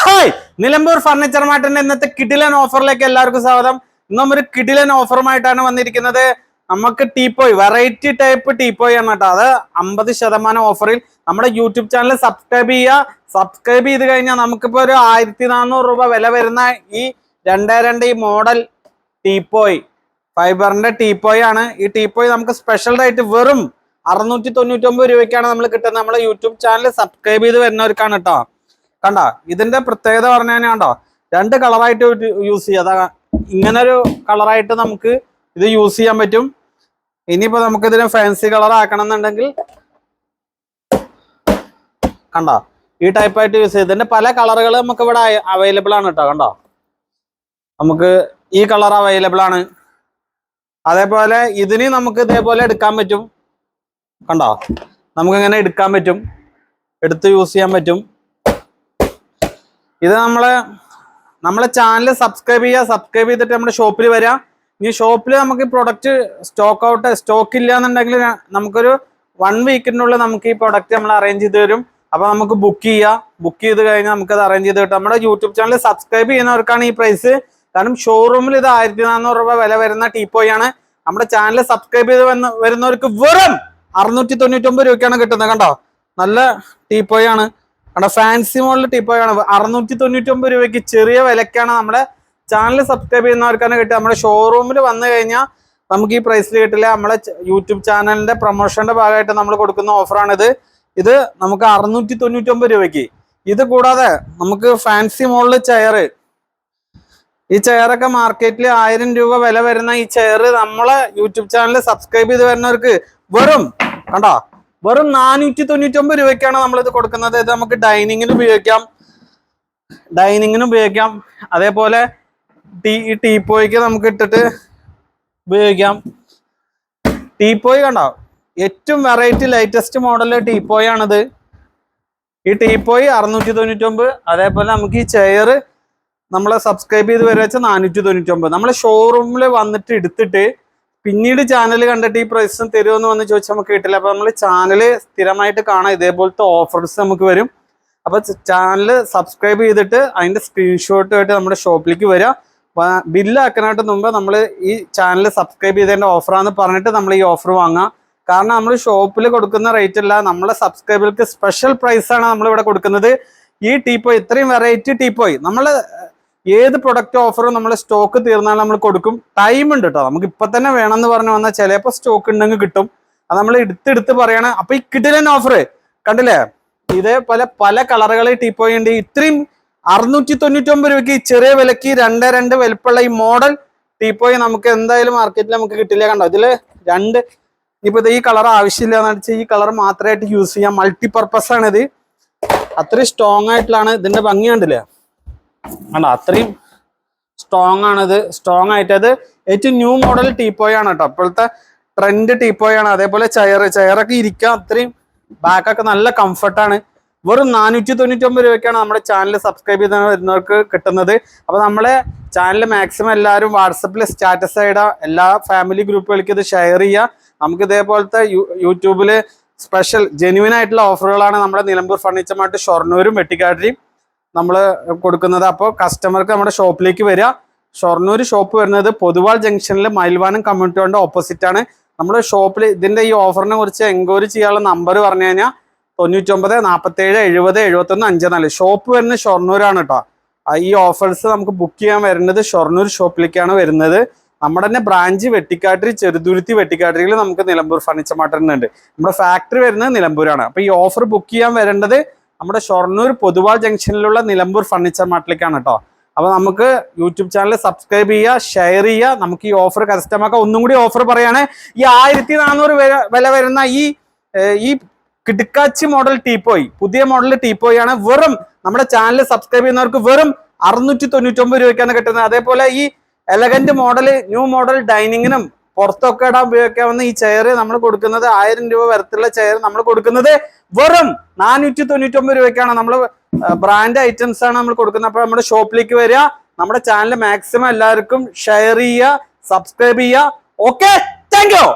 Hi, Nilambur furniture മാർട്ടിന്റെ ഇന്നത്തെ കിടിലൻ ഓഫറിലേക്ക് എല്ലാവർക്കും സ്വാഗതം. ഇന്നും ഒരു കിടിലൻ ഓഫറുമായിട്ടാണ് വന്നിരിക്കുന്നത്. നമുക്ക് ടീപ്പോയ്, വെറൈറ്റി ടൈപ്പ് ടീപ്പോയ് ആണ് കേട്ടോ. അത് 50% ഓഫറിൽ നമ്മുടെ യൂട്യൂബ് ചാനൽ സബ്സ്ക്രൈബ് ചെയ്യുക. സബ്സ്ക്രൈബ് ചെയ്ത് കഴിഞ്ഞാൽ നമുക്കിപ്പോൾ ഒരു 1400 രൂപ വില വരുന്ന ഈ 2 ഈ മോഡൽ ടീപ്പോയ്, ഫൈബറിന്റെ ടീപ്പോയ് ആണ്. ഈ ടീപ്പോയ് നമുക്ക് സ്പെഷ്യൽ റേറ്റ് വെറും 699 രൂപയ്ക്കാണ് നമ്മൾ കിട്ടുന്നത്. നമ്മളെ യൂട്യൂബ് ചാനൽ സബ്സ്ക്രൈബ് ചെയ്ത് വരുന്നവർക്കാണ് കേട്ടോ. കണ്ട, ഇതിന്റെ പ്രത്യേകത പറഞ്ഞു കഴിഞ്ഞാൽ കണ്ടോ, 2 കളറായിട്ട് യൂസ് ചെയ്യാം. അതാ ഇങ്ങനൊരു കളറായിട്ട് നമുക്ക് ഇത് യൂസ് ചെയ്യാൻ പറ്റും. ഇനിയിപ്പോ നമുക്ക് ഇതിന് ഫാൻസി കളർ ആക്കണം എന്നുണ്ടെങ്കിൽ കണ്ടോ, ഈ ടൈപ്പായിട്ട് യൂസ് ചെയ്യും. ഇതിന്റെ പല കളറുകൾ നമുക്ക് ഇവിടെ അവൈലബിൾ ആണ് കേട്ടോ. കണ്ടോ, നമുക്ക് ഈ കളർ അവൈലബിൾ ആണ്. അതേപോലെ ഇതിന് നമുക്ക് ഇതേപോലെ എടുക്കാൻ പറ്റും. കണ്ടോ, നമുക്ക് ഇങ്ങനെ എടുക്കാൻ പറ്റും, എടുത്ത് യൂസ് ചെയ്യാൻ പറ്റും. ഇത് നമ്മളെ ചാനൽ സബ്സ്ക്രൈബ് ചെയ്യുക. സബ്സ്ക്രൈബ് ചെയ്തിട്ട് നമ്മുടെ ഷോപ്പിൽ വരാം. ഈ ഷോപ്പിൽ നമുക്ക് പ്രൊഡക്റ്റ് സ്റ്റോക്ക് ഇല്ല എന്നുണ്ടെങ്കിൽ നമുക്കൊരു 1 വീക്കിനുള്ളിൽ നമുക്ക് ഈ പ്രൊഡക്റ്റ് നമ്മൾ അറേഞ്ച് ചെയ്ത് തരും. അപ്പൊ നമുക്ക് ബുക്ക് ചെയ്യാം. ബുക്ക് ചെയ്ത് കഴിഞ്ഞാൽ നമുക്കത് അറേഞ്ച് ചെയ്ത് കിട്ടും. നമ്മുടെ യൂട്യൂബ് ചാനൽ സബ്സ്ക്രൈബ് ചെയ്യുന്നവർക്കാണ് ഈ പ്രൈസ്. കാരണം ഷോറൂമിൽ ഇത് 1400 രൂപ വില വരുന്ന ടീപ്പോയ് ആണ്. നമ്മുടെ ചാനൽ സബ്സ്ക്രൈബ് ചെയ്ത് വരുന്നവർക്ക് വെറും 699 രൂപയ്ക്കാണ് കിട്ടുന്നത്. കണ്ടോ, നല്ല ടീപ്പോയ് ആണ്. കണ്ടോ, ഫാൻസി മോഡൽ ടീപ്പോയ് ആണ്. 699 രൂപയ്ക്ക് ചെറിയ വിലക്കാണ് നമ്മുടെ ചാനൽ സബ്സ്ക്രൈബ് ചെയ്യുന്നവർക്കാണ് കിട്ടുക. നമ്മുടെ ഷോറൂമിൽ വന്നു കഴിഞ്ഞാൽ നമുക്ക് ഈ പ്രൈസിൽ കിട്ടില്ല. നമ്മളെ യൂട്യൂബ് ചാനലിന്റെ പ്രൊമോഷന്റെ ഭാഗമായിട്ട് നമ്മൾ കൊടുക്കുന്ന ഓഫറാണിത്. ഇത് നമുക്ക് 699 രൂപയ്ക്ക്. ഇത് കൂടാതെ നമുക്ക് ഫാൻസി മോഡൽ ചെയർ, ഈ ചെയറൊക്കെ മാർക്കറ്റിൽ 1000 രൂപ വില വരുന്ന ഈ ചെയർ നമ്മളെ യൂട്യൂബ് ചാനൽ സബ്സ്ക്രൈബ് ചെയ്ത് വരുന്നവർക്ക് വെറും 499 രൂപയ്ക്കാണ് നമ്മളിത് കൊടുക്കുന്നത്. ഇത് നമുക്ക് ഡൈനിങ്ങിന് ഉപയോഗിക്കാം. അതേപോലെ ഈ ടീപ്പോയ്ക്ക് നമുക്ക് ഇട്ടിട്ട് ഉപയോഗിക്കാം. ടീപ്പോയ് കണ്ടോ, ഏറ്റവും വെറൈറ്റി ലേറ്റസ്റ്റ് മോഡൽ ടീപ്പോയ് ആണിത്. ഈ ടീപ്പോയ് 699. അതേപോലെ നമുക്ക് ഈ ചെയർ നമ്മളെ സബ്സ്ക്രൈബ് ചെയ്ത് വരെ വെച്ചാൽ 499. നമ്മളെ ഷോറൂമിൽ വന്നിട്ട് എടുത്തിട്ട് പിന്നീട് ചാനൽ കണ്ടിട്ട് ഈ പ്രൈസ് തരുമെന്ന് വന്ന് ചോദിച്ചാൽ നമുക്ക് കിട്ടില്ല. അപ്പൊ നമ്മൾ ചാനൽ സ്ഥിരമായിട്ട് കാണാം, ഇതേപോലത്തെ ഓഫേഴ്സ് നമുക്ക് വരും. അപ്പൊ ചാനൽ സബ്സ്ക്രൈബ് ചെയ്തിട്ട് അതിന്റെ സ്ക്രീൻഷോട്ടുമായിട്ട് നമ്മുടെ ഷോപ്പിലേക്ക് വരിക. ബില്ലാക്കാനായിട്ട് മുമ്പ് നമ്മൾ ഈ ചാനൽ സബ്സ്ക്രൈബ് ചെയ്തതിന്റെ ഓഫറാന്ന് പറഞ്ഞിട്ട് നമ്മൾ ഈ ഓഫർ വാങ്ങാം. കാരണം നമ്മൾ ഷോപ്പിൽ കൊടുക്കുന്ന റേറ്റ് അല്ല, നമ്മളെ സബ്സ്ക്രൈബർക്ക് സ്പെഷ്യൽ പ്രൈസ് ആണ് നമ്മൾ ഇവിടെ കൊടുക്കുന്നത്. ഈ ടീപ്പോയ്, ഇത്രയും വെറൈറ്റി ടീപ്പോയ്, നമ്മൾ ഏത് പ്രൊഡക്റ്റ് ഓഫറും നമ്മൾ സ്റ്റോക്ക് തീർന്നാൽ നമ്മൾ കൊടുക്കും. ടൈം ഉണ്ട് കേട്ടോ. നമുക്ക് ഇപ്പൊ തന്നെ വേണമെന്ന് പറഞ്ഞു വന്നാൽ ചിലപ്പോൾ സ്റ്റോക്ക് ഉണ്ടെങ്കിൽ കിട്ടും. അത് നമ്മൾ എടുത്ത് പറയണം. അപ്പൊ ഈ കിടിലൻ ഓഫർ കണ്ടില്ലേ, ഇതേപോലെ പല കളറുകളിൽ ടീപ്പോയ് ഉണ്ട്. ഇത്രയും 699 രൂപയ്ക്ക് ചെറിയ വിലക്ക് 2 വലുപ്പമുള്ള ഈ മോഡൽ ടീപ്പോയ് നമുക്ക് എന്തായാലും മാർക്കറ്റിൽ നമുക്ക് കിട്ടില്ല. കണ്ടോ, ഇതില് 2 ഇപ്പൊ ഈ കളർ ആവശ്യമില്ല എന്ന് വെച്ചാൽ ഈ കളർ മാത്രമായിട്ട് യൂസ് ചെയ്യാം. മൾട്ടിപർപ്പസ് ആണ് ഇത്. അത്രയും സ്ട്രോങ് ആയിട്ടുള്ളതാണ്. ഇതിന്റെ ഭംഗി കണ്ടില്ലേ, കണ്ടോ, അത്രയും സ്ട്രോങ് ആണിത്. സ്ട്രോങ് ആയിട്ട് അത് ഏറ്റവും ന്യൂ മോഡൽ ടീപ്പോയ് ആണ് കേട്ടോ. ഇപ്പോഴത്തെ ട്രെൻഡ് ടീപ്പോയ് ആണ്. അതേപോലെ ചെയറൊക്കെ ഇരിക്കാം. അത്രയും ബാക്കൊക്കെ നല്ല കംഫർട്ടാണ്. വെറും 499 രൂപയ്ക്കാണ് നമ്മുടെ ചാനൽ സബ്സ്ക്രൈബ് ചെയ്ത് വരുന്നവർക്ക് കിട്ടുന്നത്. അപ്പൊ നമ്മളെ ചാനൽ മാക്സിമം എല്ലാവരും വാട്സപ്പിൽ സ്റ്റാറ്റസ് ഇടുക. എല്ലാ ഫാമിലി ഗ്രൂപ്പുകൾക്ക് ഇത് ഷെയർ ചെയ്യുക. നമുക്ക് ഇതേപോലത്തെ യൂട്യൂബില് സ്പെഷ്യൽ ജെന്യുവൻ ആയിട്ടുള്ള ഓഫറുകളാണ് നമ്മുടെ നിലമ്പൂർ ഫർണിച്ചർ മാർട്ട് ഷൊർണൂരും വെട്ടിക്കാട്ടിലും നമ്മൾ കൊടുക്കുന്നത്. അപ്പോൾ കസ്റ്റമർക്ക് നമ്മുടെ ഷോപ്പിലേക്ക് വരിക. ഷൊർണൂർ ഷോപ്പ് വരുന്നത് പൊതുവാൾ ജംഗ്ഷനിൽ മയിൽവാനം കമ്മ്യൂണിറ്റി ഹാളിന്റെ ഓപ്പോസിറ്റ് ആണ്. നമ്മുടെ ഷോപ്പിൽ ഇതിന്റെ ഈ ഓഫറിനെ കുറിച്ച് എൻക്വയറി ചെയ്യാനുള്ള നമ്പർ പറഞ്ഞു കഴിഞ്ഞാൽ 99 47 70 71 54. ഷോപ്പ് വരുന്നത് ഷൊർണൂരാണ് കേട്ടോ. ഈ ഓഫേഴ്സ് നമുക്ക് ബുക്ക് ചെയ്യാൻ വരുന്നത് ഷൊർണൂർ ഷോപ്പിലേക്കാണ് വരുന്നത്. നമ്മുടെ തന്നെ ബ്രാഞ്ച് വെട്ടിക്കാട്ടിരി, ചെറുതുരുത്തി വെട്ടിക്കാട്ടിരിയിൽ നമുക്ക് നിലമ്പൂർ ഫർണിച്ചർ മാർട്ട് ഉണ്ട്. നമ്മുടെ ഫാക്ടറി വരുന്നത് നിലമ്പൂരാണ്. അപ്പൊ ഈ ഓഫർ ബുക്ക് ചെയ്യാൻ വരേണ്ടത് നമ്മുടെ ഷൊർണൂർ പൊതുവാൾ ജംഗ്ഷനിലുള്ള നിലമ്പൂർ ഫർണിച്ചർ മാർട്ടിലേക്കാണ് കേട്ടോ. അപ്പൊ നമുക്ക് യൂട്യൂബ് ചാനൽ സബ്സ്ക്രൈബ് ചെയ്യുക, ഷെയർ ചെയ്യുക. നമുക്ക് ഈ ഓഫർ കരസ്ഥമാക്കാം. ഒന്നും കൂടി ഓഫർ പറയാണ്. ഈ 1400 വില വരുന്ന ഈ കിടുക്കാച്ചി മോഡൽ ടീപ്പോയ്, പുതിയ മോഡൽ ടീപ്പോയ് ആണ്. വെറും നമ്മുടെ ചാനൽ സബ്സ്ക്രൈബ് ചെയ്യുന്നവർക്ക് വെറും 699 രൂപയ്ക്കാണ് കിട്ടുന്നത്. അതേപോലെ ഈ എലഗന്റ് മോഡൽ, ന്യൂ മോഡൽ ഡൈനിങ്ങിനും പുറത്തൊക്കെ ഇടാൻ ഉപയോഗിക്കാവുന്ന ഈ ചെയർ നമ്മൾ കൊടുക്കുന്നത് 1000 രൂപ വരത്തുള്ള ചെയർ നമ്മൾ കൊടുക്കുന്നത് വെറും 499 രൂപയ്ക്കാണ്. നമ്മൾ ബ്രാൻഡ് ഐറ്റംസ് ആണ് നമ്മൾ കൊടുക്കുന്നത്. അപ്പൊ നമ്മുടെ ഷോപ്പിലേക്ക് വരിക. നമ്മുടെ ചാനൽ മാക്സിമം എല്ലാവർക്കും ഷെയർ ചെയ്യുക, സബ്സ്ക്രൈബ് ചെയ്യുക. Okay, thank you.